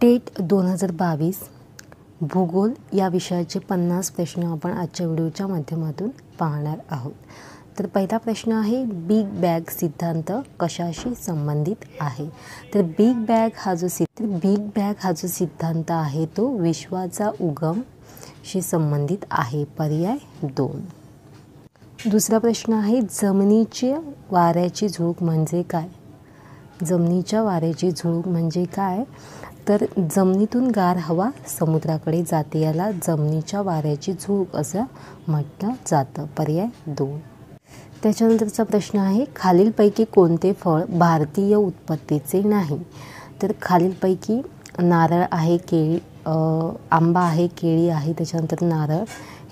TET 2022 भूगोल या विषयाचे 50 प्रश्न आपण आजच्या व्हिडिओच्या माध्यमातून पाहणार आहोत। तर पहिला प्रश्न आहे, बिग बॅग सिद्धांत कशाशी संबंधित आहे? तर बिग बॅग हा जो सिद्धांत आहे तो विश्वाचा उगमशी संबंधित आहे। पर्याय 2। दुसरा प्रश्न आहे, जमिनीच्या वाऱ्याची झुळूक म्हणजे काय? जमिनीच्या वाऱ्याची झुळूक म्हणजे काय? तर जमिनीतून गार हवा समुद्राकडे जाते, याला जमिनीच्या वाऱ्याची झुळूक असं म्हटलं जातं। पर्याय 2। त्याच्यानंतरचा प्रश्न आहे, खालीलपैकी कोणते फळ भारतीय उत्पत्तीचे नाही? तर खालीलपैकी नारळ आहे, आंबा आहे, केळी आहे, त्याच्यानंतर नारळ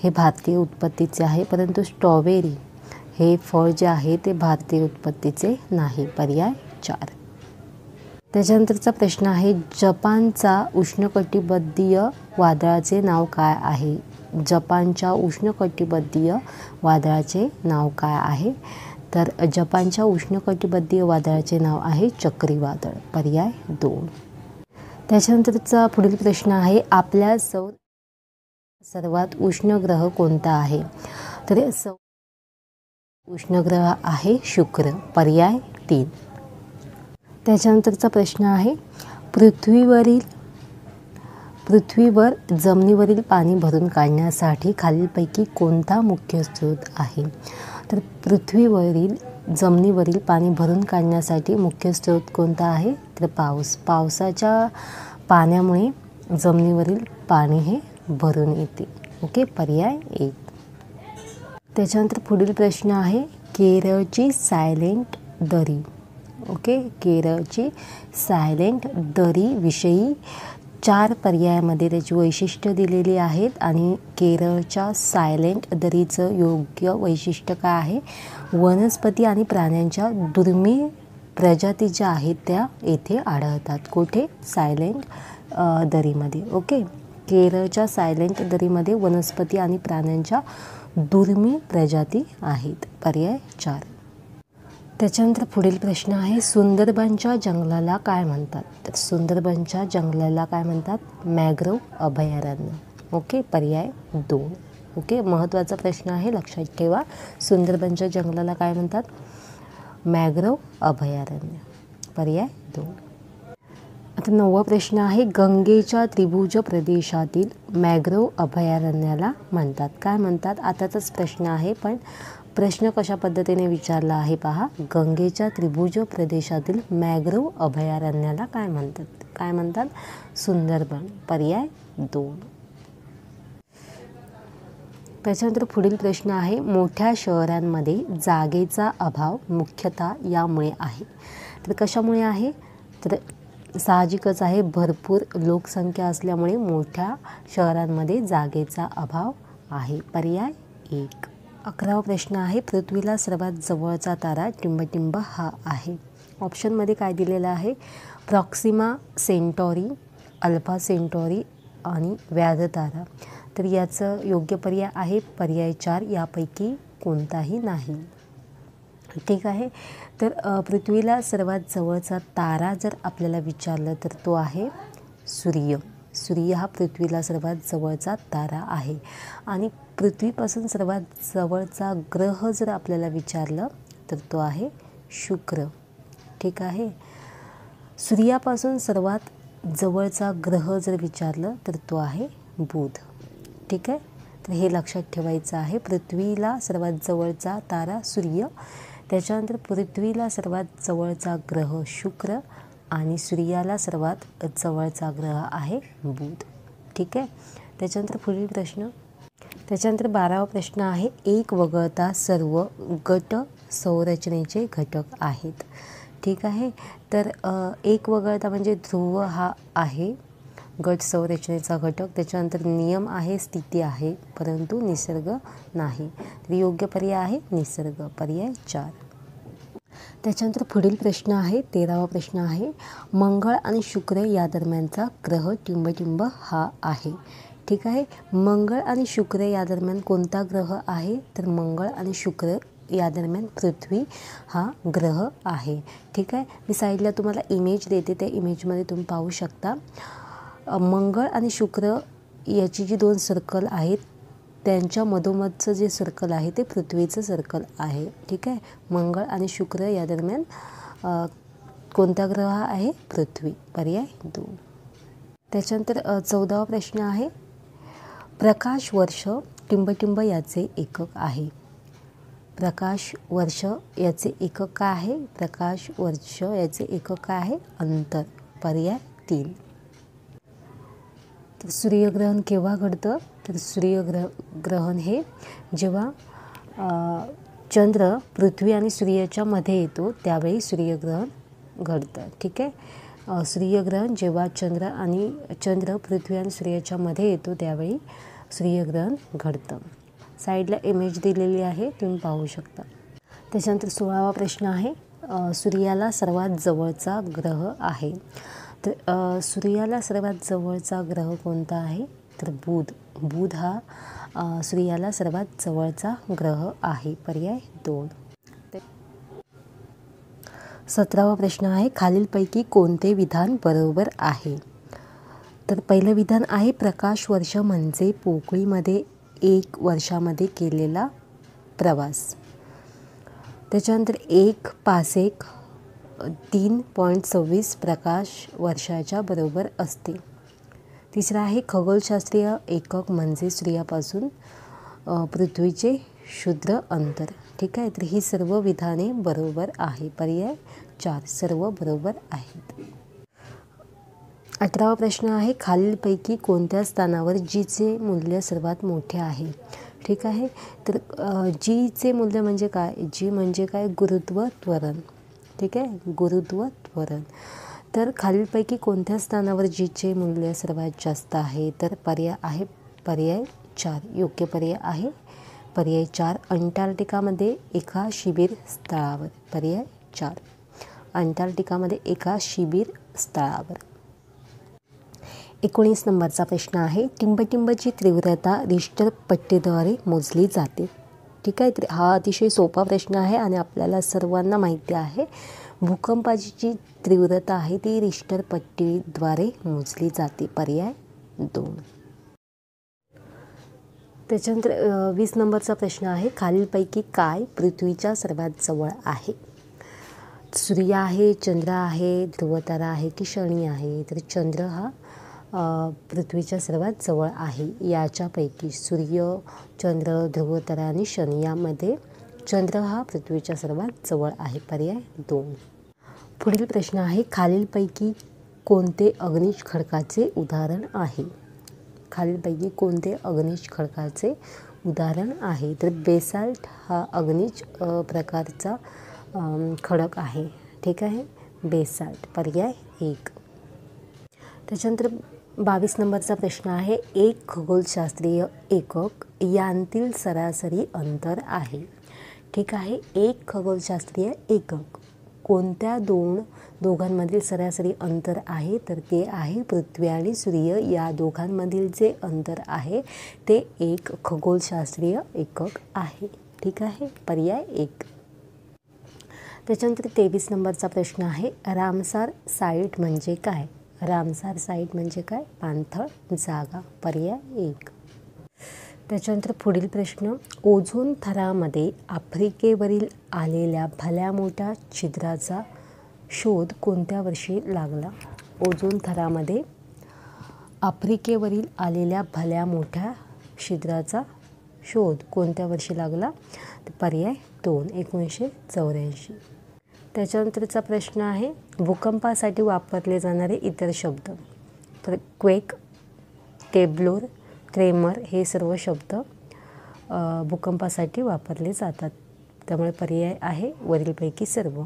हे भारतीय उत्पत्तीचे आहे, परंतु स्ट्रॉबेरी हे फळ जे आहे ते भारतीय उत्पत्तीचे नाही। पर्याय 4। त्याच्यानंतरचा प्रश्न आहे, जपानचा उष्णकटिबंधीय वादळाचे नाव काय आहे? जपानच्या उष्णकटिबंधीय वादळाचे नाव काय आहे? तर जपानच्या उष्णकटिबंधीय वादळाचे नाव आहे चक्रीवादळ। पर्याय 2। त्याच्यानंतरचा पुढील प्रश्न आहे, आपल्या सर्वात उष्ण ग्रह कोणता आहे? तर उष्ण ग्रह आहे शुक्र। पर्याय 3। त्याच्यानंतरचा प्रश्न आहे, पृथ्वीवर जमिनीवरील पाणी भरून काढण्यासाठी खालीलपैकी कोणता मुख्य स्रोत आहे? तर पृथ्वीवरील जमिनीवरील पाणी भरून काढण्यासाठी मुख्य स्रोत कोणता आहे? तर पाऊस। पावसाच्या पाण्यामुळे जमिनीवरील पाणी हे भरून येते। ओके, पर्याय 1। त्याच्यानंतर पुढील प्रश्न आहे, केरळची सायलेंट दरी। ओके, केरळची सायलेंट दरी विषयी 4 पर्यायामध्ये त्याची वैशिष्ट्य दिलेली आहेत आणि केरळच्या सायलेंट दरीचं योग्य वैशिष्ट्य काय आहे? वनस्पती आणि प्राण्यांच्या दुर्मिळ प्रजाती ज्या आहेत त्या येथे आढळतात। कुठे? सायलेंट दरीमध्ये। ओके, केरळच्या सायलेंट दरीमध्ये वनस्पती आणि प्राण्यांच्या दुर्मिळ प्रजाती आहेत। पर्याय 4। त्याच्यानंतर पुढील प्रश्न आहे, सुंदरबनच्या जंगलाला काय म्हणतात? तर सुंदरबनच्या जंगलाला काय म्हणतात? मॅंग्रोव्ह अभयारण्य। ओके, पर्याय 2। ओके, महत्त्वाचा प्रश्न आहे, लक्षात ठेवा। सुंदरबनच्या जंगलाला काय म्हणतात? मॅंग्रोव्ह अभयारण्य। पर्याय 2। आता 9वा प्रश्न आहे, गंगेच्या त्रिभुज प्रदेशातील मॅंग्रोव्ह अभयारण्याला म्हणतात काय म्हणतात? आताचाच प्रश्न आहे, पण प्रश्न कशा पद्धतीने विचारला आहे पहा। गंगेच्या त्रिभुज प्रदेशातील मॅंग्रोव्ह अभयारण्याला काय म्हणतात? काय म्हणतात? सुंदरबन। पर्याय 2। त्याच्यानंतर पुढील प्रश्न आहे, मोठ्या शहरांमध्ये जागेचा अभाव मुख्यतः यामुळे आहे। तर कशामुळे आहे? तर साहजिकच आहे, भरपूर लोकसंख्या असल्यामुळे मोठ्या शहरांमध्ये जागेचा अभाव आहे। पर्याय 1। 11वा प्रश्न आहे, पृथ्वीला सर्वात जवळचा तारा टिंबटिंब हा आहे। ऑप्शनमध्ये काय दिलेलं आहे? प्रॉक्सिमा सेंटॉरी, अल्फा सेंटॉरी आणि व्याध तारा। तर याचं योग्य पर्याय आहे पर्याय 4, यापैकी कोणताही नाही। ठीक आहे, तर पृथ्वीला सर्वात जवळचा तारा जर आपल्याला विचारलं तर तो आहे सूर्य। सूर्य हा पृथ्वीला सर्वात जवळचा तारा आहे आणि पृथ्वीपासून सर्वात जवळचा ग्रह जर आपल्याला विचारलं तर तो आहे शुक्र। ठीक आहे, सूर्यापासून सर्वात जवळचा ग्रह जर विचारलं तर तो आहे बुध। ठीक आहे, तर हे लक्षात ठेवायचं आहे। पृथ्वीला सर्वात जवळचा तारा सूर्य, त्याच्यानंतर पृथ्वीला सर्वात जवळचा ग्रह शुक्र आणि सूर्याला सर्वात जवळचा ग्रह आहे बुध। ठीक आहे, त्याच्यानंतर पुढील प्रश्न, त्याच्यानंतर 12वा प्रश्न आहे, एक वगळता सर्व गट संरचनेचे घटक आहेत। ठीक आहे, तर एक वगळता म्हणजे ध्रुव हा आहे गट संरचनेचा घटक, त्याच्यानंतर नियम आहे, स्थिती आहे, परंतु निसर्ग नाही। तर योग्य पर्याय आहे निसर्ग। पर्याय 4। त्याच्यानंतर पुढील प्रश्न आहे, 13वा प्रश्न आहे, मंगळ आणि शुक्र या दरम्यानचा ग्रह टिंबटिंब हा आहे। ठीक आहे, मंगळ आणि शुक्र या दरम्यान कोणता ग्रह आहे? तर मंगळ आणि शुक्र या दरम्यान पृथ्वी हा ग्रह आहे। ठीक आहे, मी साईडला तुम्हाला इमेज देते, त्या इमेजमध्ये तुम्ही पाहू शकता। मंगळ आणि शुक्र याची जी 2 सर्कल आहेत त्यांच्या मधोमधचं जे सर्कल आहे ते पृथ्वीचं सर्कल आहे. ठीक आहे. मंगळ आणि शुक्र या दरम्यान कोणता ग्रह आहे? पृथ्वी. पर्याय 2. त्याच्यानंतर 14वा प्रश्न आहे, प्रकाश वर्ष टिंबटिंब याचे एकक आहे. प्रकाश वर्ष याचे एकक काय आहे? प्रकाश वर्ष याचे एकक काय आहे? अंतर. पर्याय 3. तर सूर्यग्रहण केव्हा घडतं? तर सूर्यग्रहण हे जेव्हा चंद्र पृथ्वी आणि सूर्याच्या मध्ये येतो त्यावेळी सूर्यग्रहण घडतं. ठीक आहे. सूर्यग्रहण जेव्हा चंद्र पृथ्वी आणि सूर्याच्या मध्ये येतो त्यावेळी सूर्यग्रहण घडतं. साईडला इमेज दिलेली आहे, तुम्ही पाहू शकता. त्याच्यानंतर 16वा प्रश्न आहे, सूर्याला सर्वात जवळचा ग्रह आहे. तर सूर्याला सर्वात जवळचा ग्रह कोणता आहे? तर बुध. बुध हा सूर्याला सर्वात जवळचा ग्रह आहे. पर्याय 2. 17वा प्रश्न आहे, खालीलपैकी कोणते विधान बरोबर आहे? तर पहिलं विधान आहे, प्रकाश वर्ष म्हणजे पोकळीमध्ये 1 वर्षामध्ये केलेला प्रवास. त्याच्यानंतर 1 पासेक 3.26 प्रकाश वर्षाच्या बरोबर असते. तिसरा आहे, खगोलशास्त्रीय एकक म्हणजे सूर्यापासून पृथ्वीचे क्षुद्र अंतर. ठीक आहे. तर ही सर्व विधाने बरोबर आहे. पर्याय 4 सर्व बरोबर आहेत. 18वा प्रश्न आहे, खालीलपैकी कोणत्या स्थानावर जीचे मूल्य सर्वात मोठे आहे? ठीक आहे. तर जीचे मूल्य म्हणजे काय? जी म्हणजे काय? गुरुत्व त्वरण. ठीक आहे. गुरुत्व त्वरण. तर खालीलपैकी कोणत्या स्थानावर जीचे मूल्य सर्वात जास्त आहे? तर पर्याय आहे पर्याय 4. योग्य पर्याय आहे पर्याय 4. अंटार्क्टिकामध्ये एका शिबिर स्थळावर. पर्याय 4. अंटार्क्टिकामध्ये एका शिबिर स्थळावर. 19 नंबरचा प्रश्न आहे, टिंबटिंबची तीव्रता रिश्टर पट्टीद्वारे मोजली जाते. ठीक आहे. तर हा अतिशय सोपा प्रश्न आहे आणि आपल्याला सर्वांना माहिती आहे. भूकंपाची जी तीव्रता आहे ती रिश्टर पट्टीद्वारे मोजली जाते. पर्याय 2. त्याच्यानंतर 20 नंबरचा प्रश्न आहे, खालीलपैकी काय पृथ्वीच्या सर्वात जवळ आहे? सूर्य आहे, चंद्र आहे, ध्रुवतारा आहे की शनी आहे? तर चंद्र हा पृथ्वीच्या सर्वात जवळ आहे. याच्यापैकी सूर्य, चंद्र, ध्रुवतारा आणि शनी यामध्ये चंद्र हा पृथ्वीच्या सर्वात जवळ आहे. पर्याय 2. पुढील प्रश्न आहे, खालीलपैकी कोणते अग्निज खडकाचे उदाहरण आहे? खालीलपैकी कोणते अग्निज खडकाचे उदाहरण आहे? तर बेसाल्ट हा अग्निज प्रकारचा खडक आहे. ठीक आहे. बेसाल्ट. पर्याय 1. त्याच्यानंतर 22 नंबरचा प्रश्न आहे, एक खगोलशास्त्रीय एकक यांतील सरासरी अंतर आहे. ठीक आहे. एक खगोलशास्त्रीय एकक कोणत्या दोघांमधील सरासरी अंतर आहे? तर ते आहे पृथ्वी आणि सूर्य या दोघांमधील जे अंतर आहे ते एक खगोलशास्त्रीय एकक आहे. ठीक आहे. पर्याय 1. त्याच्यानंतर 23 नंबरचा प्रश्न आहे, रामसार साईट म्हणजे काय? रामसार साईट म्हणजे काय? पाणथळ जागा. पर्याय 1. त्याच्यानंतर पुढील प्रश्न, ओझोन थरामध्ये आफ्रिकेवरील आलेल्या भल्या मोठ्या छिद्राचा शोध कोणत्या वर्षी लागला? ओझोन थरामध्ये आफ्रिकेवरील आलेल्या भल्या मोठ्या छिद्राचा शोध कोणत्या वर्षी लागला? पर्याय 2. 1984. त्याच्यानंतरचा प्रश्न आहे, भूकंपासाठी वापरले जाणारे इतर शब्द. तर क्वेक, केबलोर, ट्रेमर हे सर्व शब्द भूकंपासाठी वापरले जातात. त्यामुळे पर्याय आहे वरीलपैकी सर्व.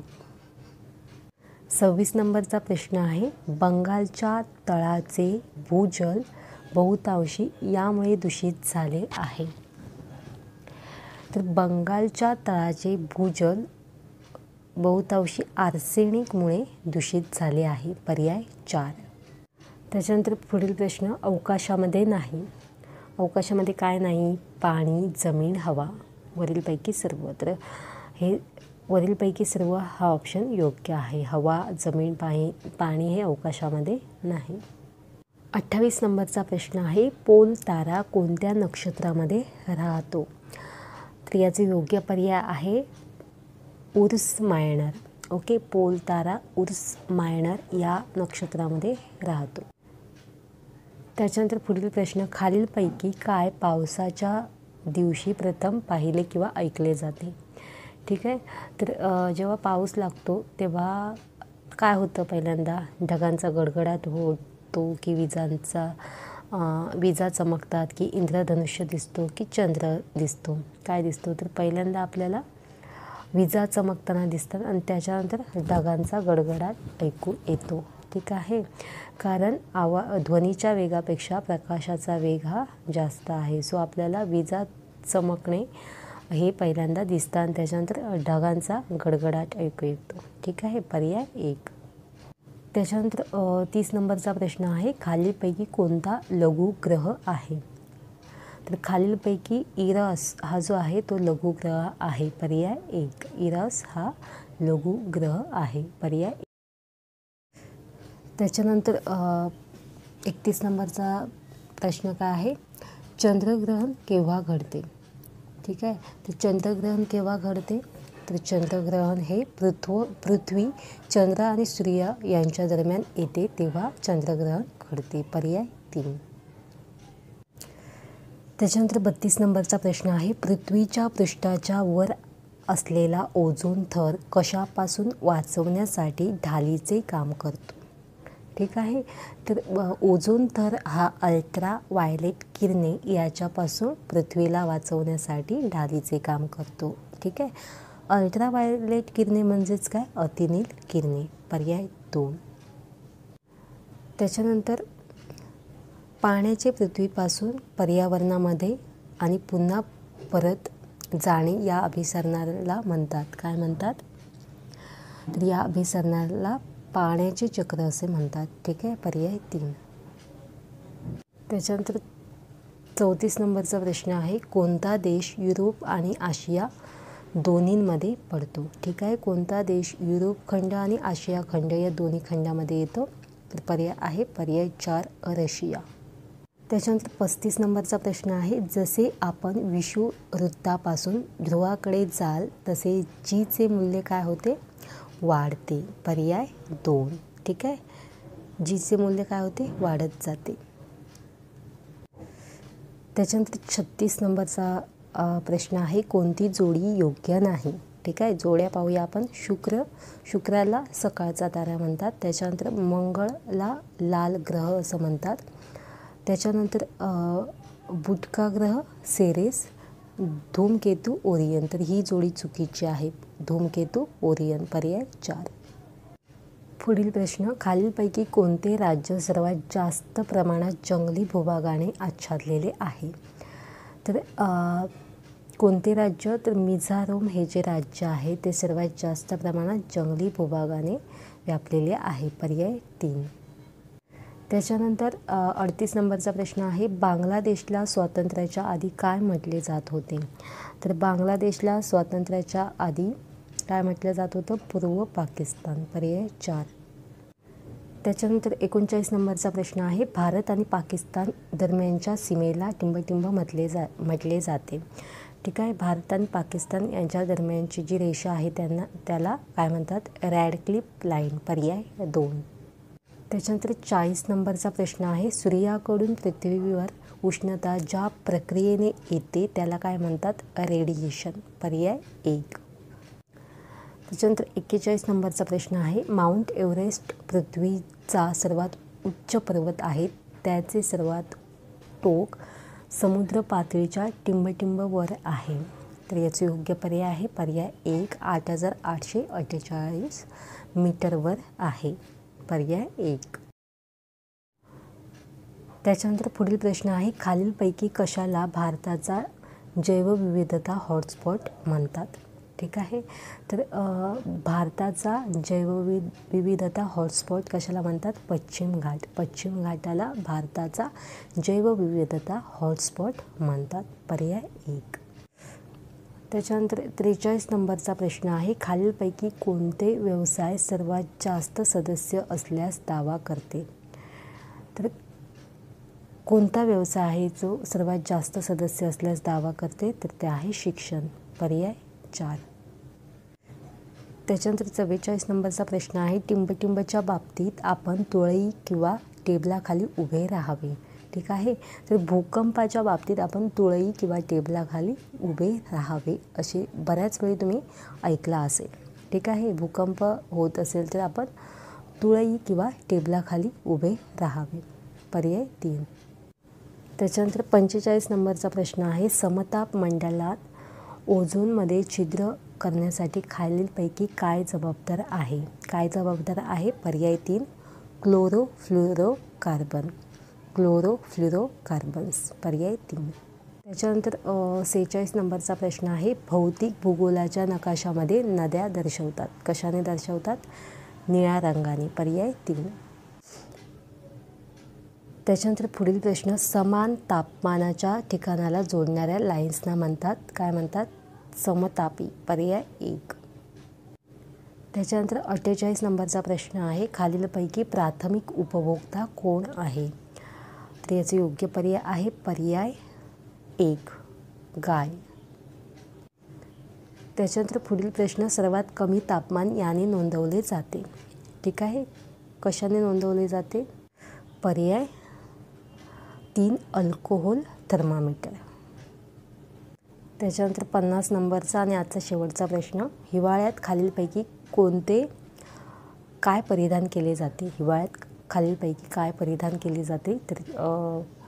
26 नंबरचा प्रश्न आहे, बंगालच्या तळाचे भूजल बहुतांशी यामुळे दूषित झाले आहे. तर बंगालच्या तळाचे भूजल बहुतांशी आर्सेनिकमुळे दूषित झाले आहे. पर्याय 4. त्याच्यानंतर पुढील प्रश्न, अवकाशामध्ये नाही. अवकाशामध्ये काय नाही? पाणी, जमीन, हवा. वरीलपैकी सर्व. तर हे वरीलपैकी सर्व हा ऑप्शन योग्य आहे. हवा, जमीन, पाणी हे अवकाशामध्ये नाही. 28 नंबरचा प्रश्न आहे, पोल तारा कोणत्या नक्षत्रामध्ये राहतो? तर याचे योग्य पर्याय आहे उर्स मायनर. ओके, पोल तारा उर्स मायनर या नक्षत्रामध्ये राहतो. त्याच्यानंतर पुढील प्रश्न, खालीलपैकी काय पावसाच्या दिवशी प्रथम पाहिले किंवा ऐकले जाते? ठीक आहे, तर जेव्हा पाऊस लागतो तेव्हा काय होतं? पहिल्यांदा ढगांचा गडगडाट होतो की विजा चमकतात की इंद्रधनुष्य दिसतो की चंद्र दिसतो? काय दिसतो? तर पहिल्यांदा आपल्याला विजा चमकताना दिसतात आणि त्याच्यानंतर ढगांचा गडगडाट ऐकू येतो. ठीक आहे, कारण ध्वनीच्या वेगापेक्षा प्रकाशाचा वेग हा जास्त आहे. सो आपल्याला विजा चमकणे हे पहिल्यांदा दिसतं आणि त्याच्यानंतर ढगांचा गडगडाट ऐकू येतो. ठीक आहे, पर्याय 1. त्याच्यानंतर 30 नंबरचा प्रश्न आहे, खालीलपैकी कोणता लघुग्रह आहे? तर खालीलपैकी इरस हा जो आहे तो लघुग्रह आहे. पर्याय 1. इरस हा लघुग्रह आहे. पर्याय 1. त्याच्यानंतर 31 नंबरचा प्रश्न काय आहे, चंद्रग्रहण केव्हा घडते? ठीक आहे, तर चंद्रग्रहण केव्हा घडते? तर चंद्रग्रहण हे पृथ्वी, चंद्र आणि सूर्य यांच्या दरम्यान येते तेव्हा चंद्रग्रहण घडते. पर्याय 3. त्याच्यानंतर 32 नंबरचा प्रश्न आहे, पृथ्वीच्या पृष्ठाच्या वर असलेला ओझोन थर कशापासून वाचवण्यासाठी ढालीचे काम करतो? ठीक आहे, तर ओझोन थर हा अल्ट्रा व्हायलेट किरणे याच्यापासून पृथ्वीला वाचवण्यासाठी ढालीचे काम करतो. ठीक आहे, अल्ट्रा व्हायलेट किरणे म्हणजेच काय? अतिनील किरणे. पर्याय 2. त्याच्यानंतर पाण्याचे पृथ्वीपासून पर्यावरणामध्ये आणि पुन्हा परत जाणे या अभिसरणाला म्हणतात. काय म्हणतात? तर या अभिसरणाला पाण्याचे चक्र असे म्हणतात. ठीक आहे, पर्याय 3. त्याच्यानंतर 34 नंबरचा प्रश्न आहे, कोणता देश युरोप आणि आशिया दोन्हींमध्ये पडतो? ठीक आहे, कोणता देश युरोप खंड आणि आशिया खंड या दोन्ही खंडामध्ये येतो? तर पर्याय आहे पर्याय 4 रशिया. त्याच्यानंतर 35 नंबरचा प्रश्न आहे, जसे आपण विषुववृत्तापासून ध्रुवाकडे जाल तसे जीचे मूल्य काय होते? वाढते. पर्याय 2. ठीक आहे, जीचे मूल्य काय होते? वाढत जाते. त्याच्यानंतर 36 नंबरचा प्रश्न आहे, कोणती जोडी योग्य नाही? ठीक आहे, जोड्या पाहूया आपण. शुक्राला सकाळचा तारा म्हणतात. त्याच्यानंतर मंगळला लाल ग्रह असं म्हणतात. त्याच्यानंतर बुधका ग्रह सेरेस, धूमकेतू ओरियन. तर ही जोडी चुकीची आहे. धूमकेतू ओरियन. पर्याय 4. पुढील प्रश्न, खालीलपैकी कोणते राज्य सर्वात जास्त प्रमाणात जंगली भूभागाने आच्छादलेले आहे? तर कोणते राज्य? तर मिझोरम हे जे राज्य आहे ते सर्वात जास्त प्रमाणात जंगली भूभागाने व्यापलेले आहे. पर्याय 3. त्याच्यानंतर 38 नंबरचा प्रश्न आहे, बांगलादेशला स्वातंत्र्याच्या आधी काय म्हटले जात होते? तर बांगलादेशला स्वातंत्र्याच्या आधी काय म्हटलं जात होतं? पूर्व पाकिस्तान. पर्याय 4. त्याच्यानंतर 39 नंबरचा प्रश्न आहे, भारत आणि पाकिस्तान दरम्यानच्या सीमेला टिंबटिंब म्हटले जाते. ठीक आहे, भारत आणि पाकिस्तान यांच्या दरम्यानची जी रेषा आहे त्याला काय म्हणतात? Radcliffe line. पर्याय 2. त्याच्यानंतर 40 नंबरचा प्रश्न आहे, सूर्याकडून पृथ्वीवर उष्णता ज्या प्रक्रियेने येते त्याला काय म्हणतात? रेडिएशन. पर्याय 1. त्याच्यानंतर 41 नंबरचा प्रश्न आहे, माउंट एव्हरेस्ट पृथ्वीचा सर्वात उच्च पर्वत आहे. त्याचे सर्वात टोक समुद्र पातळीच्या टिंबटिंबवर आहे. तर याचे योग्य पर्याय आहे पर्याय 1. 8848 मीटरवर आहे. पर्याय 1. त्याच्यानंतर पुढील प्रश्न आहे, खालीलपैकी कशाला भारताचा जैवविविधता हॉटस्पॉट म्हणतात? ठीक आहे, तर भारताचा जैवविविधता हॉटस्पॉट कशाला म्हणतात? पश्चिम घाट. पश्चिम घाटाला भारताचा जैवविविधता हॉटस्पॉट म्हणतात. पर्याय 1. त्याच्यानंतर 43 नंबरचा प्रश्न आहे, खालीलपैकी कोणते व्यवसाय सर्वात जास्त सदस्य असल्यास दावा करते? तर कोणता व्यवसाय आहे जो सर्वात जास्त सदस्य असल्यास दावा करते, तर ते आहे शिक्षण. पर्याय 4. त्याच्यानंतर 44 नंबरचा प्रश्न आहे, टिंबटिंबच्या बाबतीत आपण तुळई किंवा टेबलाखाली उभे राहावे. ठीक आहे. तर भूकंपाच्या बाबतीत आपण तुळई किंवा टेबलाखाली उभे राहावे असे बऱ्याच वेळी तुम्ही ऐकला असेल. ठीक आहे. भूकंप होत असेल तर आपण तुळई किंवा टेबलाखाली उभे राहावे. पर्याय 3. त्याच्यानंतर 45 नंबरचा प्रश्न आहे, समताप मंडलात ओझोनमध्ये छिद्र करण्यासाठी खालीलपैकी काय जबाबदार आहे. काय जबाबदार आहे. पर्याय 3. क्लोरोफ्लोरोकार्बन. क्लोरोफ्लोरोकार्बन्स. पर्याय 3. त्याच्यानंतर 46 नंबरचा प्रश्न आहे, भौतिक भूगोलाच्या नकाशामध्ये नद्या दर्शवतात. कशाने दर्शवतात. निळ्या रंगाने. पर्याय 3. त्याच्यानंतर पुढील प्रश्न, समान तापमानाच्या ठिकाणाला जोडणाऱ्या लाईन्सना म्हणतात. काय म्हणतात. समतापी. पर्याय 1. त्याच्यानंतर 48 नंबरचा प्रश्न आहे, खालीलपैकी प्राथमिक उपभोक्ता कोण आहे. तर याचे योग्य पर्याय आहे पर्याय 1. गाय. त्याच्यानंतर पुढील प्रश्न, सर्वात कमी तापमान याने नोंदवले जाते. ठीक आहे. कशाने नोंदवले जाते. पर्याय 3. Alcohol thermometer. त्याच्यानंतर 50 नंबरचा आणि आजचा शेवटचा प्रश्न, हिवाळ्यात खालीलपैकी कोणते काय परिधान केले जाते. हिवाळ्यात खालीलपैकी काय परिधान केले जाते. तर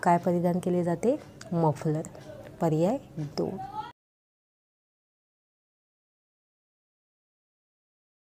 काय परिधान केले जाते. मफलर. पर्याय 2.